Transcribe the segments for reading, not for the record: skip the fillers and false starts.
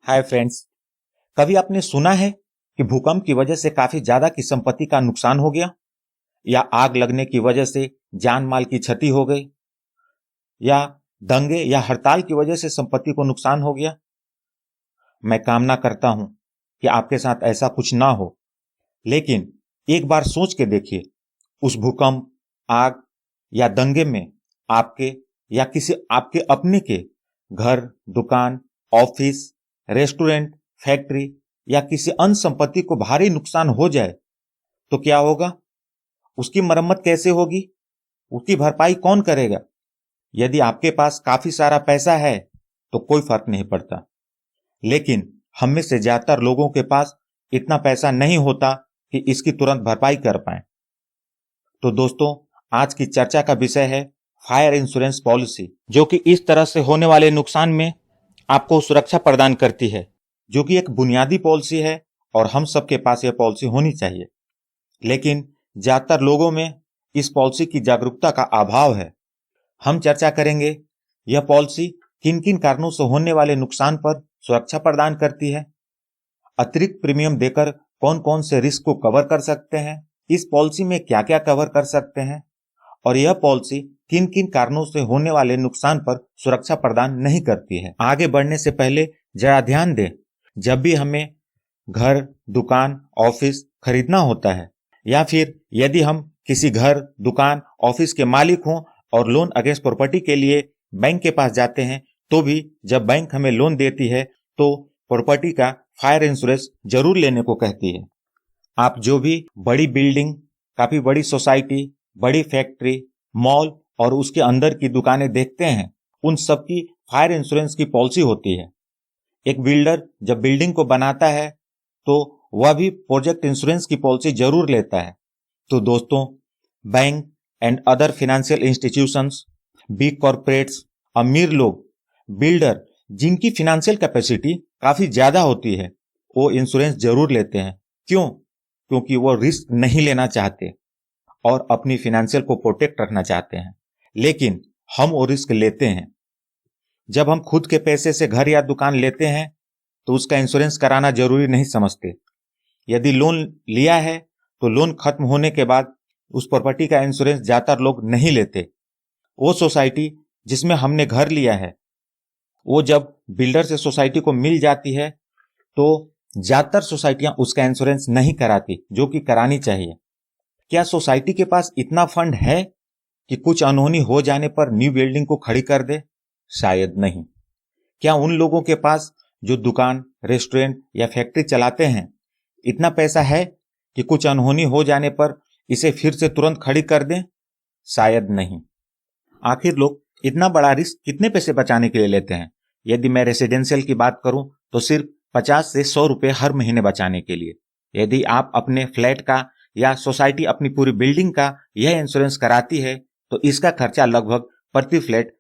Hi friends. कभी आपने सुना है कि भूकंप की वजह से काफी ज्यादा की संपत्ति का नुकसान हो गया, या आग लगने की वजह से जान माल की क्षति हो गई, या दंगे या हड़ताल की वजह से संपत्ति को नुकसान हो गया? मैं कामना करता हूं कि आपके साथ ऐसा कुछ ना हो, लेकिन एक बार सोच के देखिए, उस भूकंप, आग या दंगे में आपके या किसी आपके अपने के घर, दुकान, ऑफिस, रेस्टोरेंट, फैक्ट्री या किसी अन्य संपत्ति को भारी नुकसान हो जाए तो क्या होगा? उसकी मरम्मत कैसे होगी? उसकी भरपाई कौन करेगा? यदि आपके पास काफी सारा पैसा है तो कोई फर्क नहीं पड़ता, लेकिन हम में से ज्यादातर लोगों के पास इतना पैसा नहीं होता कि इसकी तुरंत भरपाई कर पाए। तो दोस्तों, आज की चर्चा का विषय है फायर इंश्योरेंस पॉलिसी, जो कि इस तरह से होने वाले नुकसान में आपको सुरक्षा प्रदान करती है, जो कि एक बुनियादी पॉलिसी है और हम सबके पास यह पॉलिसी होनी चाहिए। लेकिन ज्यादातर लोगों में इस पॉलिसी की जागरूकता का अभाव है। हम चर्चा करेंगे यह पॉलिसी किन किन कारणों से होने वाले नुकसान पर सुरक्षा प्रदान करती है, अतिरिक्त प्रीमियम देकर कौन कौन से रिस्क को कवर कर सकते हैं, इस पॉलिसी में क्या क्या कवर कर सकते हैं, और यह पॉलिसी किन किन कारणों से होने वाले नुकसान पर सुरक्षा प्रदान नहीं करती है। आगे बढ़ने से पहले जरा ध्यान दें, जब भी हमें घर, दुकान, ऑफिस खरीदना होता है, या फिर यदि हम किसी घर, दुकान, ऑफिस के मालिक हों और लोन अगेंस्ट प्रॉपर्टी के लिए बैंक के पास जाते हैं, तो भी जब बैंक हमें लोन देती है तो प्रॉपर्टी का फायर इंश्योरेंस जरूर लेने को कहती है। आप जो भी बड़ी बिल्डिंग, काफी बड़ी सोसाइटी, बड़ी फैक्ट्री, मॉल और उसके अंदर की दुकानें देखते हैं, उन सब की फायर इंश्योरेंस की पॉलिसी होती है। एक बिल्डर जब बिल्डिंग को बनाता है तो वह भी प्रोजेक्ट इंश्योरेंस की पॉलिसी जरूर लेता है। तो दोस्तों, bank and other financial institutions, big corporates, अमीर लोग, बिल्डर जिनकी फाइनेंशियल कैपेसिटी काफी ज्यादा होती है, वो इंश्योरेंस जरूर लेते हैं। क्यों? क्योंकि वो रिस्क नहीं लेना चाहते और अपनी फाइनेंशियल को प्रोटेक्ट रखना चाहते हैं। लेकिन हम वो रिस्क लेते हैं। जब हम खुद के पैसे से घर या दुकान लेते हैं तो उसका इंश्योरेंस कराना जरूरी नहीं समझते। यदि लोन लिया है तो लोन खत्म होने के बाद उस प्रॉपर्टी का इंश्योरेंस ज्यादातर लोग नहीं लेते। वो सोसाइटी जिसमें हमने घर लिया है, वो जब बिल्डर से सोसाइटी को मिल जाती है तो ज्यादातर सोसाइटियां उसका इंश्योरेंस नहीं कराती, जो कि करानी चाहिए। क्या सोसाइटी के पास इतना फंड है कि कुछ अनहोनी हो जाने पर न्यू बिल्डिंग को खड़ी कर दे? शायद नहीं। क्या उन लोगों के पास जो दुकान, रेस्टोरेंट या फैक्ट्री चलाते हैं, इतना पैसा है कि कुछ अनहोनी हो जाने पर इसे फिर से तुरंत खड़ी कर दें? शायद नहीं। आखिर लोग इतना बड़ा रिस्क कितने पैसे बचाने के लिए लेते हैं? यदि मैं रेसिडेंशियल की बात करूं तो सिर्फ 50 से 100 रुपए हर महीने बचाने के लिए। यदि आप अपने फ्लैट का या सोसाइटी अपनी पूरी बिल्डिंग का यह इंश्योरेंस कराती है तो इसका खर्चा लगभग प्रति फ्लैट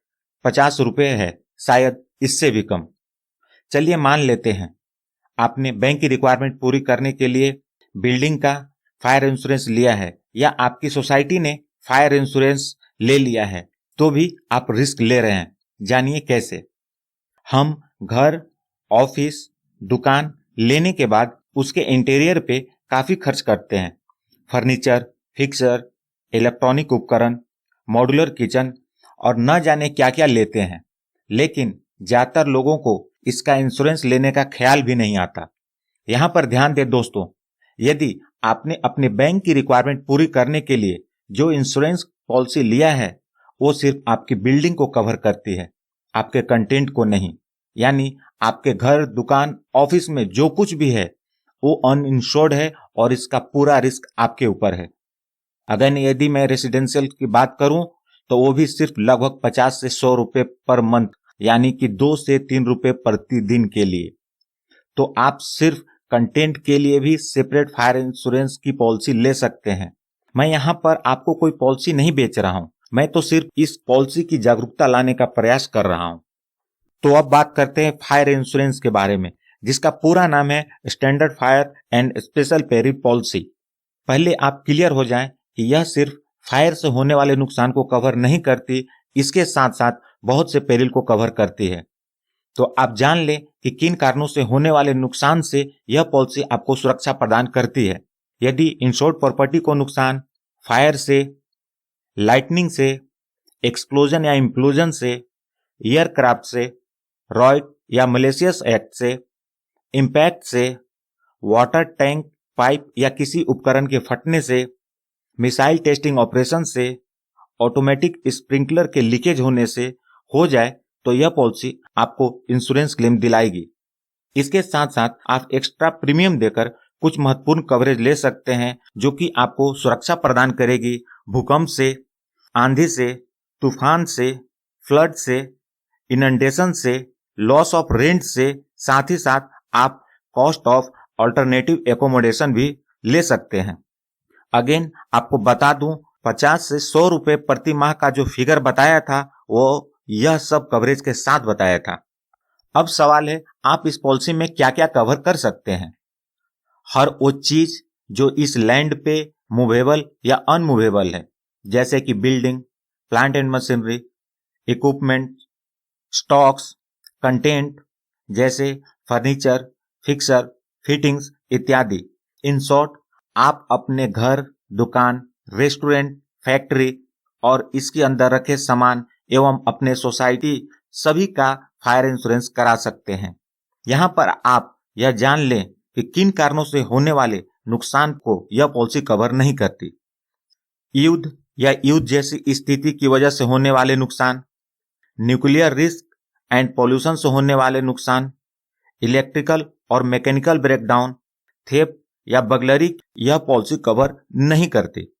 50 रुपए है, शायद इससे भी कम। चलिए मान लेते हैं आपने बैंक की रिक्वायरमेंट पूरी करने के लिए बिल्डिंग का फायर इंश्योरेंस लिया है, या आपकी सोसाइटी ने फायर इंश्योरेंस ले लिया है, तो भी आप रिस्क ले रहे हैं। जानिए कैसे। हम घर, ऑफिस, दुकान लेने के बाद उसके इंटीरियर पे काफी खर्च करते हैं। फर्नीचर, फिक्सर, इलेक्ट्रॉनिक उपकरण, मॉड्यूलर किचन और न जाने क्या क्या लेते हैं, लेकिन ज्यादातर लोगों को इसका इंश्योरेंस लेने का ख्याल भी नहीं आता। यहां पर ध्यान दें दोस्तों, यदि आपने अपने बैंक की रिक्वायरमेंट पूरी करने के लिए जो इंश्योरेंस पॉलिसी लिया है, वो सिर्फ आपकी बिल्डिंग को कवर करती है, आपके कंटेंट को नहीं। यानी आपके घर, दुकान, ऑफिस में जो कुछ भी है वो अनइंश्योर्ड है और इसका पूरा रिस्क आपके ऊपर है। अगर यदि मैं रेसिडेंशियल की बात करूं तो वो भी सिर्फ लगभग 50 से 100 रुपए पर मंथ, यानी कि 2 से 3 रुपए प्रतिदिन के लिए। तो आप सिर्फ कंटेंट के लिए भी सेपरेट फायर इंश्योरेंस की पॉलिसी ले सकते हैं। मैं यहां पर आपको कोई पॉलिसी नहीं बेच रहा हूं, मैं तो सिर्फ इस पॉलिसी की जागरूकता लाने का प्रयास कर रहा हूं। तो अब बात करते हैं फायर इंश्योरेंस के बारे में, जिसका पूरा नाम है standard fire and special peril policy. पहले आप क्लियर हो जाएं कि यह सिर्फ फायर से होने वाले नुकसान को कवर नहीं करती, इसके साथ साथ बहुत से पेरिल को कवर करती है। तो आप जान लें कि किन कारणों से होने वाले नुकसान से यह पॉलिसी आपको सुरक्षा प्रदान करती है। यदि इंश्योर्ड प्रॉपर्टी को नुकसान फायर से, लाइटनिंग से, एक्सप्लोजन या इम्प्लोजन से, एयरक्राफ्ट से, रॉयट या मलेशियस एक्ट से, इम्पैक्ट से, वाटर टैंक, पाइप या किसी उपकरण के फटने से, मिसाइल टेस्टिंग ऑपरेशन से, ऑटोमेटिक स्प्रिंकलर के लीकेज होने से हो जाए तो यह पॉलिसी आपको इंश्योरेंस क्लेम दिलाएगी। इसके साथ साथ आप एक्स्ट्रा प्रीमियम देकर कुछ महत्वपूर्ण कवरेज ले सकते हैं जो कि आपको सुरक्षा प्रदान करेगी भूकंप से, आंधी से, तूफान से, फ्लड से, इनंडेशन से, लॉस ऑफ रेंट से, साथ ही साथ आप कॉस्ट ऑफ अल्टरनेटिव एकोमोडेशन भी ले सकते हैं। अगेन आपको बता दूं, 50 से 100 रुपए प्रति माह का जो फिगर बताया था वो यह सब कवरेज के साथ बताया था। अब सवाल है आप इस पॉलिसी में क्या क्या कवर कर सकते हैं। हर वो चीज जो इस लैंड पे मूवेबल या अनमूवेबल है, जैसे कि building, plant and machinery, equipment, stocks, content जैसे फर्नीचर, फिक्सर, फिटिंग्स इत्यादि। इन शॉर्ट, आप अपने घर, दुकान, रेस्टोरेंट, फैक्ट्री और इसके अंदर रखे सामान एवं अपने सोसाइटी सभी का फायर इंश्योरेंस करा सकते हैं। यहाँ पर आप यह जान लें कि किन कारणों से होने वाले नुकसान को यह पॉलिसी कवर नहीं करती। युद्ध या युद्ध जैसी स्थिति की वजह से होने वाले नुकसान, न्यूक्लियर रिस्क एंड पॉल्यूशन से होने वाले नुकसान, इलेक्ट्रिकल और मैकेनिकल ब्रेकडाउन, थेफ्ट या बगलरी यह पॉलिसी कवर नहीं करती।